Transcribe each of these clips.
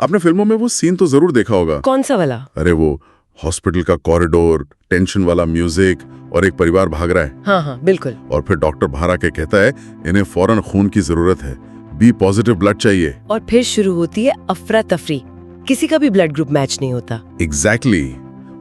आपने फिल्मों में वो सीन तो जरूर देखा होगा। कौन सा वाला? अरे वो हॉस्पिटल का कॉरिडोर, टेंशन वाला म्यूजिक और एक परिवार भाग रहा है। हाँ, बिल्कुल। और फिर डॉक्टर बाहर आके कहता है इन्हें फौरन खून की जरूरत है, बी पॉजिटिव ब्लड चाहिए। और फिर शुरू होती है अफरा तफरी, किसी का भी ब्लड ग्रुप मैच नहीं होता। एग्जैक्टली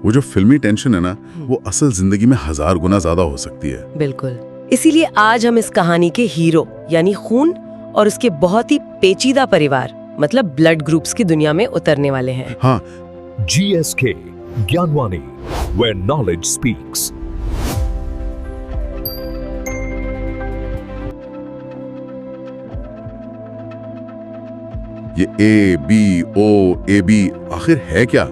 वो जो फिल्मी टेंशन है ना, वो असल जिंदगी में 1000 गुना ज्यादा हो सकती है। बिल्कुल। इसीलिए आज हम इस कहानी के हीरो यानी खून और उसके बहुत ही पेचीदा परिवार मतलब ब्लड ग्रुप्स की दुनिया में उतरने वाले हैं। हाँ, GSK Gyanvani, where knowledge speaks। ये ABO आखिर है क्या?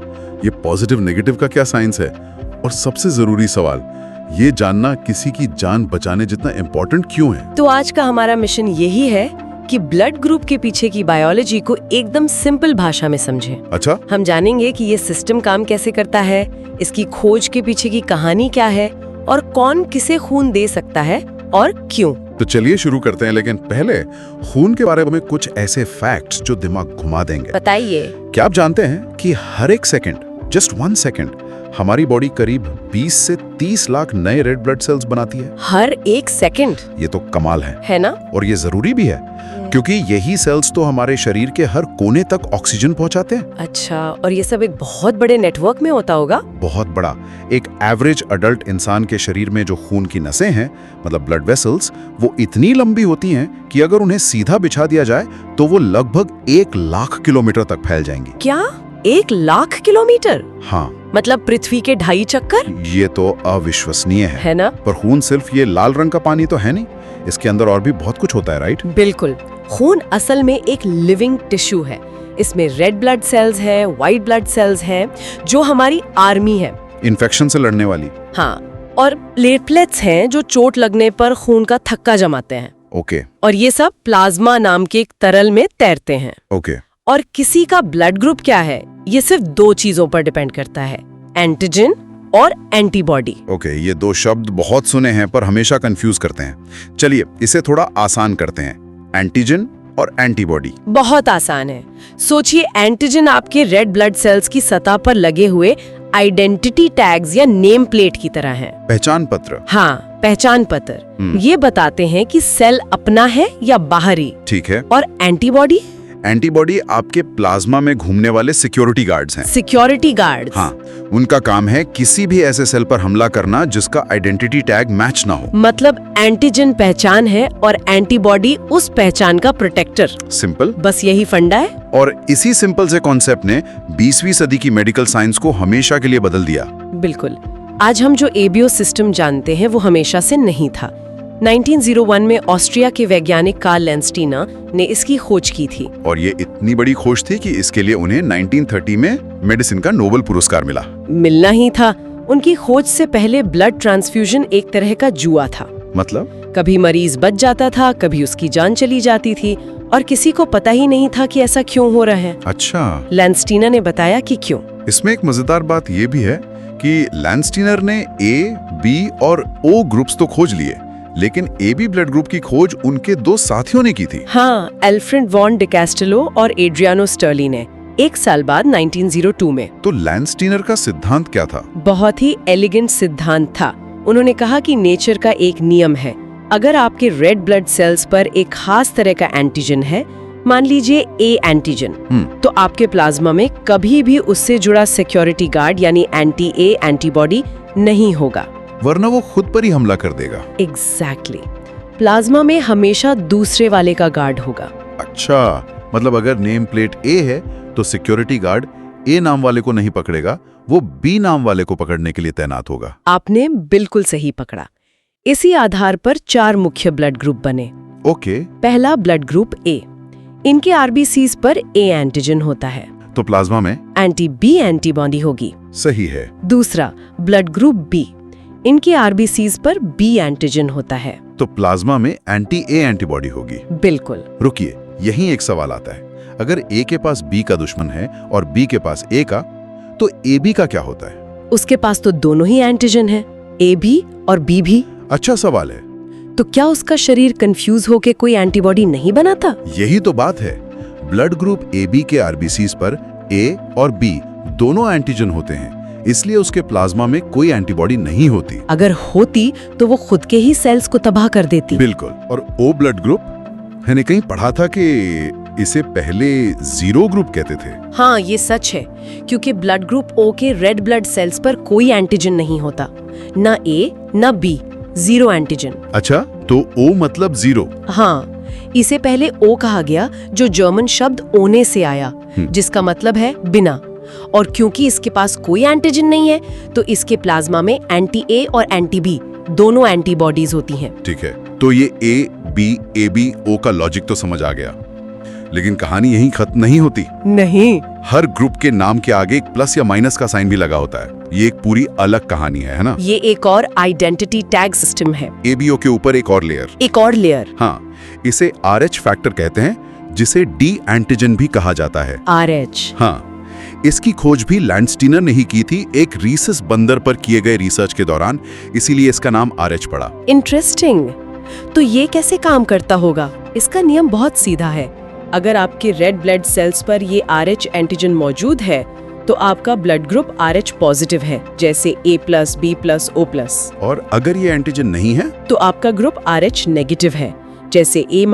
ये पॉजिटिव नेगेटिव का क्या साइंस है? और सबसे जरूरी सवाल, ये जानना किसी की जान बचाने जितना इम्पोर्टेंट क्यों है? तो आज का हमारा मिशन यही है कि ब्लड ग्रुप के पीछे की बायोलॉजी को एकदम सिंपल भाषा में समझें। अच्छा, हम जानेंगे कि ये सिस्टम काम कैसे करता है, इसकी खोज के पीछे की कहानी क्या है और कौन किसे खून दे सकता है और क्यों। तो चलिए शुरू करते हैं, लेकिन पहले खून के बारे में कुछ ऐसे फैक्ट्स जो दिमाग घुमा देंगे। बताइए। क्या आप जानते हैं कि हर एक सेकंड, जस्ट 1 सेकंड, हमारी बॉडी करीब 20 से 30 लाख नए रेड ब्लड सेल्स बनाती है? हर एक सेकंड? ये तो कमाल है ना? और ये जरूरी भी है क्योंकि यही सेल्स तो हमारे शरीर के हर कोने तक ऑक्सीजन पहुंचाते हैं। अच्छा, और ये सब एक बहुत बड़े नेटवर्क में होता होगा? बहुत बड़ा। एक एवरेज अडल्ट इंसान के शरीर में जो खून की नसें हैं, मतलब ब्लड वेसल्स, वो इतनी लंबी होती हैं कि अगर उन्हें सीधा बिछा दिया जाए तो वो लगभग 1 लाख किलोमीटर तक फैल जाएंगी। क्या 1 लाख किलोमीटर? हाँ, मतलब पृथ्वी के 2.5 चक्कर? ये तो अविश्वसनीय है ना? पर खून सिर्फ ये लाल रंग का पानी तो है नहीं, इसके अंदर और भी बहुत कुछ होता है, राइट? बिल्कुल। खून असल में एक लिविंग टिश्यू है। इसमें रेड ब्लड सेल्स हैं, व्हाइट ब्लड सेल्स हैं, जो हमारी आर्मी है, इन्फेक्शन से लड़ने वाली। हाँ, और प्लेटलेट्स हैं जो चोट लगने पर खून का थक्का जमाते हैं। ओके। और ये सब प्लाज्मा नाम के एक तरल में तैरते हैं। ओके। और किसी का ब्लड ग्रुप क्या है, ये सिर्फ 2 चीजों पर डिपेंड करता है, एंटीजन और एंटीबॉडी। ओके, ये 2 शब्द बहुत सुने हैं पर हमेशा कंफ्यूज करते हैं। चलिए इसे थोड़ा आसान करते हैं, एंटीजन और एंटीबॉडी। बहुत आसान है। सोचिए, एंटीजन आपके रेड ब्लड सेल्स की सतह पर लगे हुए आइडेंटिटी टैग्स या नेम प्लेट की तरह हैं। पहचान पत्र। हाँ, पहचान पत्र। ये बताते हैं कि सेल अपना है या बाहरी। ठीक है। और एंटीबॉडी? एंटीबॉडी आपके प्लाज्मा में घूमने वाले सिक्योरिटी गार्ड्स हैं। Security guards? हाँ, उनका काम है किसी भी ऐसे सेल पर हमला करना जिसका आइडेंटिटी टैग मैच ना हो। मतलब एंटीजन पहचान है और एंटीबॉडी उस पहचान का प्रोटेक्टर। सिंपल। बस यही फंडा है। और इसी सिंपल से कॉन्सेप्ट ने 20वीं सदी की मेडिकल साइंस को हमेशा के लिए बदल दिया। बिल्कुल। आज हम जो एबीओ सिस्टम जानते हैं वो हमेशा से नहीं था। 1901 में ऑस्ट्रिया के वैज्ञानिक कार्ल लैंडस्टीनर ने इसकी खोज की थी। और ये इतनी बड़ी खोज थी कि इसके लिए उन्हें 1930 में मेडिसिन का नोबेल पुरस्कार मिला। मिलना ही था। उनकी खोज से पहले ब्लड ट्रांसफ्यूजन एक तरह का जुआ था। मतलब? कभी मरीज बच जाता था, कभी उसकी जान चली जाती थी और किसी को पता ही नहीं था कि ऐसा क्यों हो रहा है। अच्छा। लैंडस्टीनर ने बताया कि क्यों। इसमें एक मजेदार बात ये भी है कि लैंडस्टीनर ने ए, बी और ओ ग्रुप्स तो खोज लिए, लेकिन एबी ब्लड ग्रुप की खोज उनके 2 साथियों ने की थी। हाँ, एल्फ्रेड वॉन डी कैस्टेलो और एड्रियानो स्टर्ली ने 1 साल बाद 1902 में। तो लैंडस्टीनर का सिद्धांत क्या था? बहुत ही एलिगेंट सिद्धांत था। उन्होंने कहा कि नेचर का एक नियम है, अगर आपके रेड ब्लड सेल्स पर एक खास तरह का एंटीजन है, मान लीजिए ए एंटीजन, तो आपके प्लाज्मा में कभी भी उससे जुड़ा सिक्योरिटी गार्ड यानी एंटी ए एंटीबॉडी नहीं होगा, वरना वो खुद पर ही हमला कर देगा। एग्जैक्टली। प्लाज्मा में हमेशा दूसरे वाले का गार्ड होगा। अच्छा, मतलब अगर नेम प्लेट ए है तो सिक्योरिटी गार्ड ए नाम वाले को नहीं पकड़ेगा, वो बी नाम वाले को पकड़ने के लिए तैनात होगा। आपने बिल्कुल सही पकड़ा। इसी आधार पर 4 मुख्य ब्लड ग्रुप बने। ओके। पहला ब्लड ग्रुप ए, इनके आरबीसीज पर ए एंटीजन होता है, तो प्लाज्मा में एंटी बी एंटीबॉडी होगी। सही है। दूसरा ब्लड ग्रुप बी, इनके आरबीसीज पर बी एंटीजन होता है, तो प्लाज्मा में एंटी ए एंटीबॉडी होगी। बिल्कुल। रुकिए, यहीं एक सवाल आता है, अगर ए के पास बी का दुश्मन है और बी के पास ए का, तो ए बी का क्या होता है? उसके पास तो दोनों ही एंटीजन है, ए भी और बी भी। अच्छा सवाल है। तो क्या उसका शरीर कंफ्यूज होके कोई एंटीबॉडी नहीं बनाता? यही तो बात है। ब्लड ग्रुप AB के आरबीसीज पर A और B दोनों एंटीजन होते हैं, इसलिए उसके प्लाज्मा में कोई एंटीबॉडी नहीं होती। अगर होती तो वो खुद के ही सेल्स को तबाह कर देती। बिल्कुल। और O ब्लड ग्रुप, मैंने कहीं पढ़ा था कि इसे पहले 0 ग्रुप कहते थे। हाँ, ये सच है, क्योंकि ब्लड ग्रुप O के रेड ब्लड सेल्स पर कोई एंटीजन नहीं होता, ना A ना B, 0 एंटीजन। अच्छा, तो O मतलब 0। हाँ, इसे पहले O कहा गया, जो जर्मन शब्द ओने से आया, जिसका मतलब है बिना। और क्योंकि इसके पास कोई एंटीजन नहीं है, तो इसके प्लाज्मा में एंटी A और एंटी B दोनों एंटीबॉडीज होती हैं। ठीक है, तो ये A, B, AB, O का लॉजिक तो समझ आ गया, लेकिन कहानी यहीं खत्म नहीं होती। नहीं, हर ग्रुप के नाम के आगे एक प्लस या माइनस का साइन भी लगा होता है। ये एक पूरी अलग कहानी है ना? ये एक और आइडेंटिटी टैग सिस्टम है। ABO के ऊपर एक और लेयर। हाँ, इसे RH फैक्टर कहते हैं, जिसे D एंटीजन भी कहा जाता है। RH। हाँ, इसकी खोज भी लैंडस्टीनर ने ही की थी एक रीसस बंदर पर किए गए रिसर्च के दौरान, इसीलिए इसका नाम RH पड़ा। इंटरेस्टिंग। तो ये कैसे काम करता होगा? इसका नियम बहुत सीधा है। अगर आपके रेड ब्लड सेल्स पर ये RH एंटीजन मौजूद है, तो आपका ब्लड ग्रुप RH पॉजिटिव है, जैसे A+, B+, O+। और अगर ये एंटीजन नहीं है, तो आपका ग्रुप RH नेगेटिव है, जैसे A-,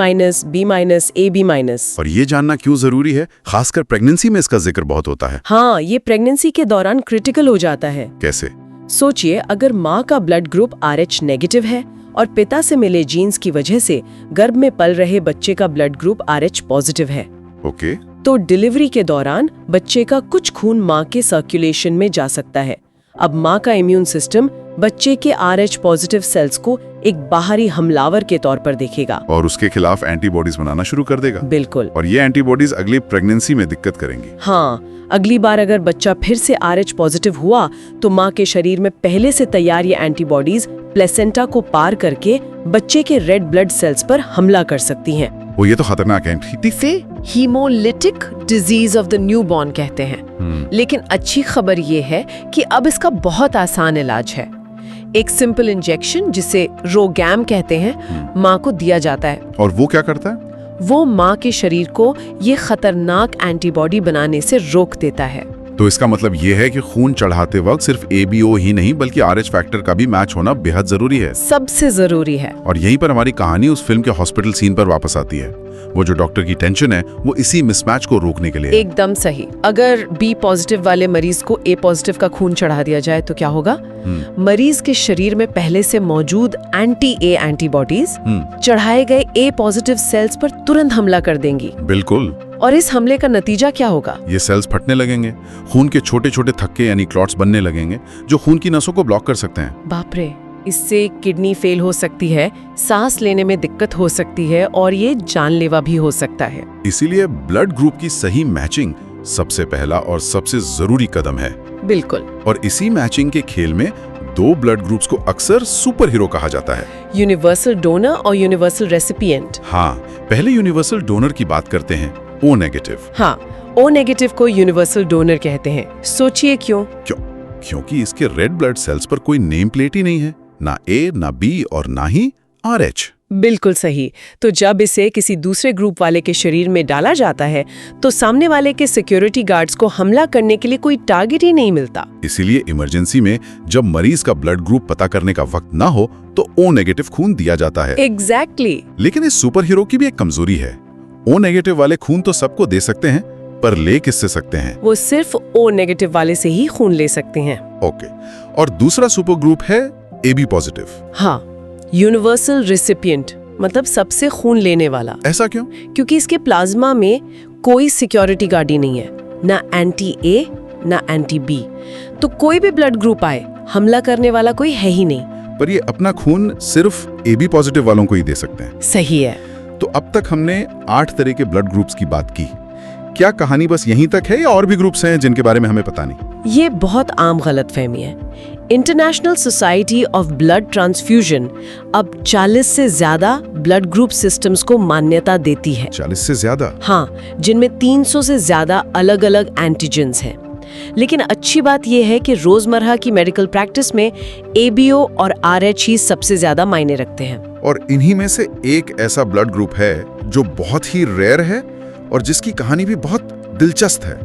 B-, AB-। और ये जानना क्यों जरूरी है? खासकर प्रेगनेंसी में इसका जिक्र बहुत होता है। हाँ, ये प्रेगनेंसी के दौरान क्रिटिकल हो जाता है। कैसे? सोचिए, अगर माँ का ब्लड ग्रुप RH नेगेटिव है और पिता से मिले जीन्स की वजह से गर्भ में पल रहे बच्चे का ब्लड ग्रुप RH पॉजिटिव है। ओके। तो डिलीवरी के दौरान बच्चे का कुछ खून माँ के सर्कुलेशन में जा सकता है। अब माँ का इम्यून सिस्टम बच्चे के RH पॉजिटिव सेल्स को एक बाहरी हमलावर के तौर पर देखेगा और उसके खिलाफ एंटीबॉडीज बनाना शुरू कर देगा। बिल्कुल। और ये एंटीबॉडीज अगली प्रेगनेंसी में दिक्कत करेंगी। हाँ, अगली बार अगर बच्चा फिर से RH पॉजिटिव हुआ, तो माँ के शरीर में पहले से तैयार ये एंटीबॉडीज प्लेसेंटा को पार करके बच्चे के रेड ब्लड सेल्स पर हमला कर सकती हैं। वो ये तो खतरनाक है। इसे haemolytic disease of the newborn कहते हैं। लेकिन अच्छी खबर ये है कि अब इसका बहुत आसान इलाज है। एक सिंपल इंजेक्शन, जिसे रोगैम कहते हैं, माँ को दिया जाता है। और वो क्या करता है? वो माँ के शरीर को ये खतरनाक एंटीबॉडी बनाने से रोक देता है। तो इसका मतलब ये है कि खून चढ़ाते वक्त सिर्फ ABO ही नहीं, बल्कि RH फैक्टर का भी मैच होना बेहद जरूरी है। सबसे जरूरी है। और यहीं पर हमारी कहानी उस फिल्म के हॉस्पिटल सीन पर वापस आती है। वो जो डॉक्टर की टेंशन है, वो इसी मिसमैच को रोकने के लिए। एकदम सही। अगर B पॉजिटिव वाले मरीज को A पॉजिटिव का खून चढ़ा दिया जाए तो क्या होगा? मरीज के शरीर में पहले से मौजूद एंटी-A एंटीबॉडीज चढ़ाए गए A पॉजिटिव सेल्स पर तुरंत हमला कर देंगी। बिल्कुल। और इस हमले का नतीजा क्या होगा? ये सेल्स फटने लगेंगे, खून के छोटे छोटे थक्के यानी क्लॉट्स बनने लगेंगे, जो खून की नसों को ब्लॉक कर सकते हैं। बाप रे, इससे किडनी फेल हो सकती है, सांस लेने में दिक्कत हो सकती है और ये जानलेवा भी हो सकता है। इसीलिए ब्लड ग्रुप की सही मैचिंग सबसे पहला और सबसे जरूरी कदम है। बिल्कुल। और इसी मैचिंग के खेल में 2 ब्लड ग्रुप्स को अक्सर सुपर हीरो कहा जाता है, यूनिवर्सल डोनर और यूनिवर्सल रेसिपिएंट। हाँ, पहले यूनिवर्सल डोनर की बात करते हैं, O नेगेटिव। हाँ, O नेगेटिव को यूनिवर्सल डोनर कहते हैं। सोचिए क्यों? क्योंकि इसके रेड ब्लड सेल्स पर कोई नेम प्लेट ही नहीं है, ना A ना B और ना ही RH। बिल्कुल सही। तो जब इसे किसी दूसरे ग्रुप वाले के शरीर में डाला जाता है, तो सामने वाले के सिक्योरिटी गार्ड्स को हमला करने के लिए कोई टारगेट ही नहीं मिलता। इसीलिए इमरजेंसी में जब मरीज का ब्लड ग्रुप पता करने का वक्त ना हो, तो O नेगेटिव खून दिया जाता है। एग्जैक्टली। लेकिन इस सुपर हीरो की भी एक कमजोरी है। O नेगेटिव वाले खून तो सबको दे सकते हैं, पर ले किससे सकते हैं? वो सिर्फ O नेगेटिव वाले से ही खून ले सकते हैं। ओके। और दूसरा सुपर ग्रुप है AB पॉजिटिव। हाँ, यूनिवर्सल रिसिपिएंट, मतलब सबसे खून लेने वाला। ऐसा क्यों? क्योंकि इसके प्लाज्मा में कोई सिक्योरिटी गार्ड ही नहीं है, ना एंटी-A ना एंटी-B। तो कोई भी ब्लड ग्रुप आए, हमला करने वाला कोई है ही नहीं। पर ये अपना खून सिर्फ AB पॉजिटिव वालों को ही दे सकते हैं। सही है। तो अब तक हमने 8 तरह के ब्लड ग्रुप्स की बात की। क्या कहानी बस यहीं तक है या और भी ग्रुप्स हैं जिनके बारे में हमें पता नहीं? ये बहुत आम गलतफहमी है। International society of blood transfusion अब 40 से ज्यादा ब्लड ग्रुप सिस्टम्स को मान्यता देती है। 40 से ज्यादा? हाँ, जिनमें 300 से ज्यादा अलग अलग एंटीजेंस हैं। लेकिन अच्छी बात यह है कि रोजमर्रा की मेडिकल प्रैक्टिस में ABO और RH ही सबसे ज्यादा मायने रखते हैं। और इन्हीं में से एक ऐसा ब्लड ग्रुप है जो बहुत ही रेयर है और जिसकी कहानी भी बहुत दिलचस्प है,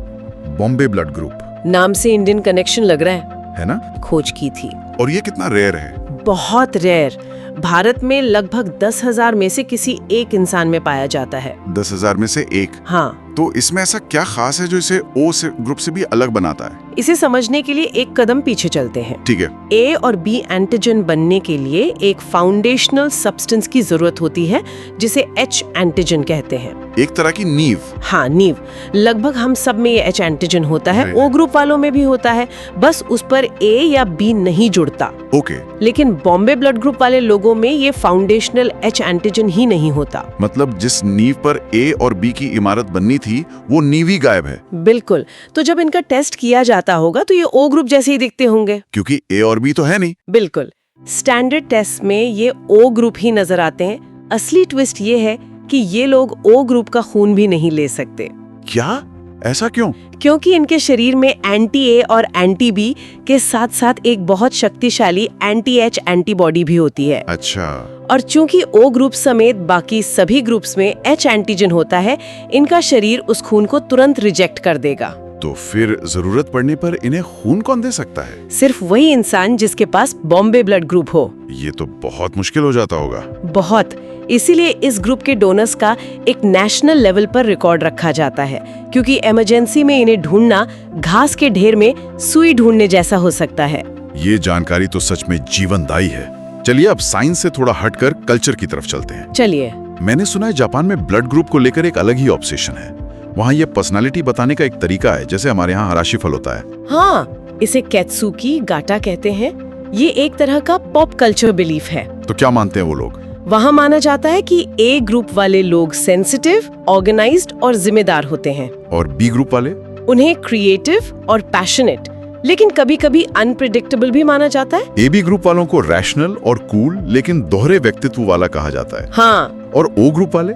बॉम्बे ब्लड ग्रुप, नाम से इंडियन कनेक्शन लग रहा है ना? खोज की थी। और ये कितना रेयर है? बहुत रेयर। भारत में लगभग 10,000 में से किसी एक इंसान में पाया जाता है। 10,000 में से एक? हाँ। तो इसमें ऐसा क्या खास है जो इसे ओ से ग्रुप से भी अलग बनाता है? इसे समझने के लिए एक कदम पीछे चलते हैं। ठीक है। ए और बी एंटीजन बनने के लिए एक फाउंडेशनल सब्सटेंस की जरूरत होती है जिसे एच एंटीजन कहते हैं। एक तरह की नींव। हाँ, नींव। लगभग हम सब में ये एच एंटीजन होता है, ओ ग्रुप वालों में भी होता है, बस उस पर ए या बी नहीं जुड़ता। ओके। लेकिन बॉम्बे ब्लड ग्रुप वाले लोगों में ये फाउंडेशनल एच एंटीजन ही नहीं होता। मतलब जिस नींव पर ए और बी की इमारत बननी थी वो नींव ही गायब है। बिल्कुल। तो जब इनका टेस्ट किया जाता होगा तो ये ओ ग्रुप जैसे ही दिखते होंगे, क्योंकि ए और बी तो है नहीं। बिल्कुल। स्टैंडर्ड टेस्ट में ये ओ ग्रुप ही नजर आते हैं। असली ट्विस्ट ये है कि ये लोग ओ ग्रुप का खून भी नहीं ले सकते। क्या? ऐसा क्यों? क्योंकि इनके शरीर में एंटी ए और एंटी बी के साथ साथ एक बहुत शक्तिशाली एंटी एच एंटीबॉडी भी होती है। अच्छा। और चूंकि ओ ग्रुप समेत बाकी सभी ग्रुप्स में एच एंटीजन होता है, इनका शरीर उस खून को तुरंत रिजेक्ट कर देगा। तो फिर जरूरत पड़ने पर इन्हें खून कौन दे सकता है? सिर्फ वही इंसान जिसके पास बॉम्बे ब्लड ग्रुप हो। ये तो बहुत मुश्किल हो जाता होगा। बहुत। इसीलिए इस ग्रुप के डोनर्स का एक नेशनल लेवल पर रिकॉर्ड रखा जाता है, क्योंकि इमरजेंसी में इन्हें ढूंढना घास के ढेर में सुई ढूंढने जैसा हो सकता है। ये जानकारी तो सच में जीवनदायी है। चलिए अब साइंस से थोड़ा हटकर कल्चर की तरफ चलते हैं। चलिए। मैंने सुना है जापान में ब्लड ग्रुप को लेकर एक अलग ही ऑब्सेशन है। वहाँ ये पर्सनालिटी बताने का एक तरीका है, जैसे हमारे यहाँ हराशी फल होता है। हाँ, इसे केत्सुकी गाटा कहते हैं। ये एक तरह का पॉप कल्चर बिलीफ है। तो क्या मानते हैं वो लोग? वहाँ माना जाता है कि ए ग्रुप वाले लोग सेंसिटिव, ऑर्गेनाइज्ड और जिम्मेदार होते हैं, और बी ग्रुप वाले? उन्हें क्रिएटिव और पैशनेट, लेकिन कभी-कभी अनप्रिडिक्टेबल भी माना जाता है। ए बी ग्रुप वालों को रैशनल और कूल लेकिन दोहरे व्यक्तित्व वाला कहा जाता है। हाँ। और ओ ग्रुप वाले?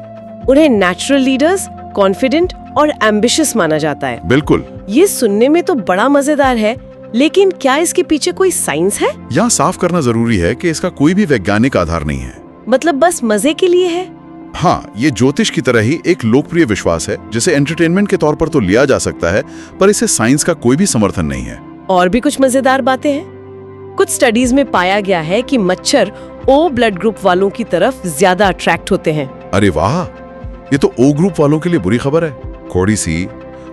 उन्हें नेचुरल लीडर्स, कॉन्फिडेंट और एम्बिशियस माना जाता है। बिल्कुल। ये सुनने में तो बड़ा मजेदार है, लेकिन क्या इसके पीछे कोई साइंस है? यहाँ साफ करना जरूरी है कि इसका कोई भी वैज्ञानिक आधार नहीं है। मतलब बस मजे के लिए है? हाँ, ये ज्योतिष की तरह ही एक लोकप्रिय विश्वास है जिसे एंटरटेनमेंट के तौर पर तो लिया जा सकता है, पर इसे साइंस का कोई भी समर्थन नहीं है। और भी कुछ मजेदार बातें हैं। कुछ स्टडीज में पाया गया है कि मच्छर ओ ब्लड ग्रुप वालों की तरफ ज्यादा अट्रैक्ट होते हैं। अरे वाह, ये तो ओ ग्रुप वालों के लिए बुरी खबर है। थोड़ी सी।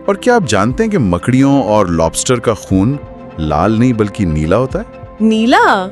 और क्या आप जानते हैं कि मकड़ियों और लॉबस्टर का खून लाल नहीं बल्कि नीला होता है? नीला?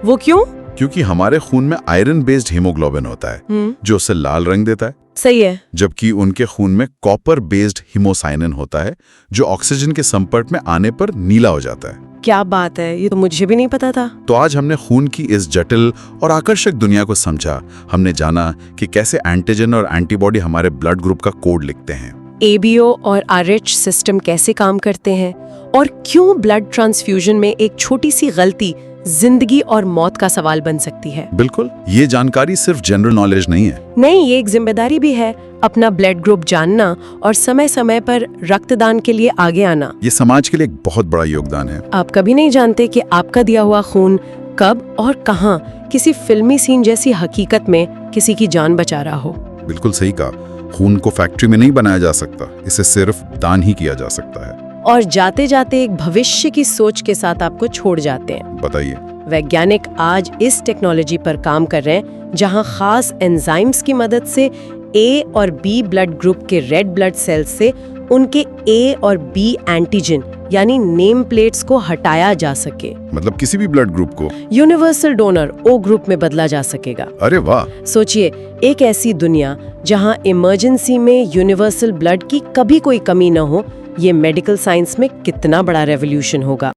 वो क्यों? क्योंकि हमारे खून में आयरन बेस्ड हीमोग्लोबिन होता है जो उसे लाल रंग देता है। सही है। जबकि उनके खून में कॉपर बेस्ड हीमोसाइनिन होता है जो ऑक्सीजन के संपर्क में आने पर नीला हो जाता है। क्या बात है, ये तो मुझे भी नहीं पता था। तो आज हमने खून की इस जटिल और आकर्षक दुनिया को समझा। हमने जाना कि कैसे एंटीजन और एंटीबॉडी हमारे ब्लड ग्रुप का कोड लिखते हैं, एबीओ और आरएच सिस्टम कैसे काम करते हैं, और क्यों ब्लड ट्रांसफ्यूजन में एक छोटी सी गलती जिंदगी और मौत का सवाल बन सकती है। बिल्कुल, ये जानकारी सिर्फ जनरल नॉलेज नहीं है। नहीं, ये एक जिम्मेदारी भी है, अपना ब्लड ग्रुप जानना और समय समय पर रक्तदान के लिए आगे आना। ये समाज के लिए एक बहुत बड़ा योगदान है। आप कभी नहीं जानते कि आपका दिया हुआ खून कब और कहां किसी फिल्मी सीन जैसी हकीकत में किसी की जान बचा रहा हो। बिल्कुल सही कहा। खून को फैक्ट्री में नहीं बनाया जा सकता, इसे सिर्फ दान ही किया जा सकता है। और जाते जाते एक भविष्य की सोच के साथ आपको छोड़ जाते हैं। बताइए। वैज्ञानिक आज इस टेक्नोलॉजी पर काम कर रहे हैं जहां खास एंजाइम्स की मदद से ए और बी ब्लड ग्रुप के रेड ब्लड सेल्स से उनके ए और बी एंटीजन यानी नेम प्लेट्स को हटाया जा सके। मतलब किसी भी ब्लड ग्रुप को यूनिवर्सल डोनर ओ ग्रुप में बदला जा सकेगा। अरे वाह। सोचिए, एक ऐसी दुनिया जहां इमरजेंसी में यूनिवर्सल ब्लड की कभी कोई कमी न हो, ये मेडिकल साइंस में कितना बड़ा रेवोल्यूशन होगा।